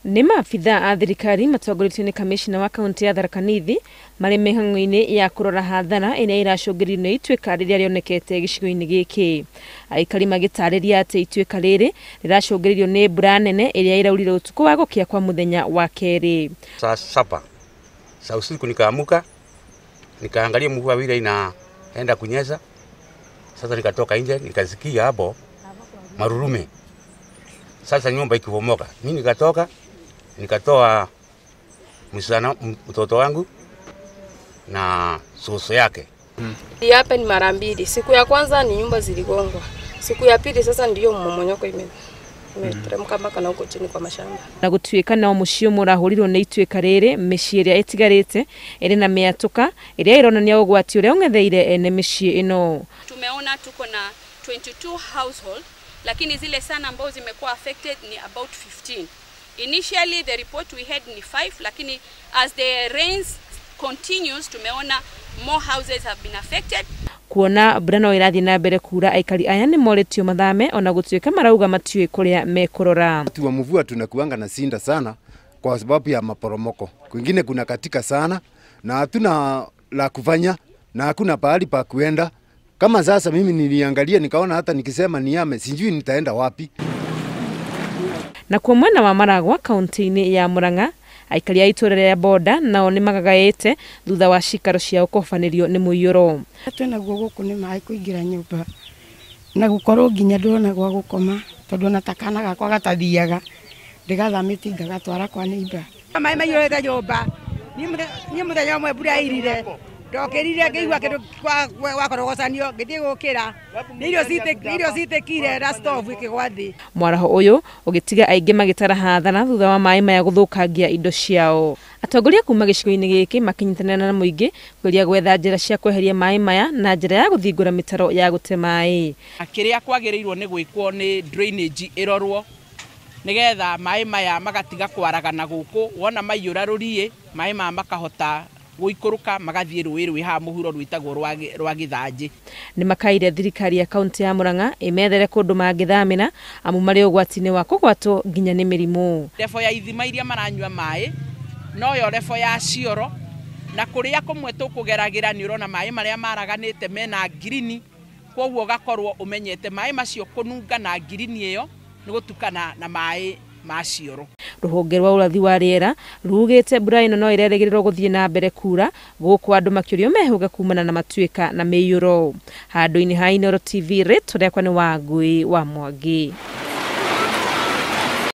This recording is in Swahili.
Nĩ maabitha a thirikari matongorĩtio nĩ kamishna wa kaunti ya Tharaka Nithi marĩ mĩhang'o-inĩ ya kũrora hathara ĩrĩa ĩracũngĩrĩrio nĩ ituĩka rĩrĩa rĩonekete gĩcigo-inĩ gĩkĩ. Aikari magĩtarĩria atĩ ituĩka rĩrĩ rĩracũngĩrĩrio nĩ mbura nene ĩrĩa ĩraurire ũtukũ wa gũkĩa kwa mũthenya wa kerĩ. Saa saba za usiku nikaamuka, nikaangalia mvua vile inaenda kunyesha. Sasa nikatoka nje nikasikia hapo marurume. Sasa nyumba ikibomoka. Mimi nikatoa mtoto wangu na soso yake. Hapa ni mara mbili. Siku ya kwanza ni nyumba ziligongwa. Siku ya pili sasa ndiyo mmomonyoko imeteremka mpaka na huko chini kwa mashamba. Na gutuĩka na mucio murahurirwo nĩ ituĩka rĩrĩ mĩciĩ ĩrĩa ĩtigarĩte ĩrĩ na mĩatũka ĩrĩa ĩronania ũgwati ũrĩa ũng'etheire ene mĩciĩ ĩno. Tumeona tuko na 22 household, lakini zile sana ambazo zimekuwa affected ni about 15. Initially the report we had ni 5, lakini as the rains continues tumeona more houses have been affected. Kuona mbura no ĩrathiĩ na mbere kura, aikari aya nĩ moretio mathame ona gũtuĩka marauga matiũĩ kũrĩa mekurora. Wakati wa mvua tunakuanga na sinda sana kwa sababu ya maporomoko. Kwingine kuna katika sana na hatuna la kufanya na hakuna pahali pa kuenda. Kama sasa mimi niliangalia nikaona hata nikisema niyame sijui nitaenda wapi. Na kwa mwena wa Maragwa kaunti-inĩ ya Murang'a, aikari a itũra rĩa Boda nao nĩ magagaĩte thutha wa cikaro ciao kũhobanĩrio nĩ mũiyũro. Twena guo gũkũ nĩ maĩ kũingĩra nyũmba na gũkorwo nginya ndona gwa gũkoma tondũ na takana gakwa gatathiaga ndigathamĩti ngagatwara kwa neighbor. Maĩ maiyũrĩte nyũmba niĩ mũthenya ũmwe mbura irire ndokĩrire ngĩigua kĩndũ wakorogocanio ngĩthiĩ gũkĩra irio citekire na stove ikĩgwa thĩ. Mwaraho ũyũ ũgĩtiga aingĩ magĩtara hathara thutha wa maĩ maya gũthũkangia indo ciao. Atongoria kuma gĩcigo-inĩ gĩkĩ makinyitanĩra na mũingĩ kũgeria gwetha njĩra cia kweheria maĩ maya na njĩra ya gũthingũra mĩtaro ya gũte maĩ. Kĩrĩa kwagĩrĩirwo nĩ gwĩkwo nĩ drainage ĩrorwo nĩgetha maĩ maya magatiga kwaragana gũkũ, wona maiyũra rũriĩ maĩ maya makahota guikuruka magathiĩ rũĩ ha mũhuro rwĩtagwo rwa Gĩthanjĩ. Nĩ makaire thirikari ya kaunti ya Murang'a imethere kũndũ mangĩthamĩra amu marĩ ũgwati-inĩ wa kũgwatwo nginya nĩ mĩrimũ. Lebo ya ithima iria maranyua maĩ no yo lebo ya cioro na kũrĩa kũmwe tũkũgeragĩra nĩ ũrona maĩ marĩa maraganĩte mena ngirini, koguo gakorwo ũmenyete maĩ macio kũnunga na ngirini ĩyo nĩ gũtukana na maĩ ma cioro. Rũhonge rwa ũrathi wa rĩera rugĩte mbura ĩno no ĩrerĩgĩrĩrwo gũthiĩ na mbere kura gũkũ andũ makĩũrio mehũge kumana na matuĩka na mĩiyũro. Handũ-inĩ ha Inooro TV, rĩtwa rĩakwa nĩ Wangũi wa Mwangi.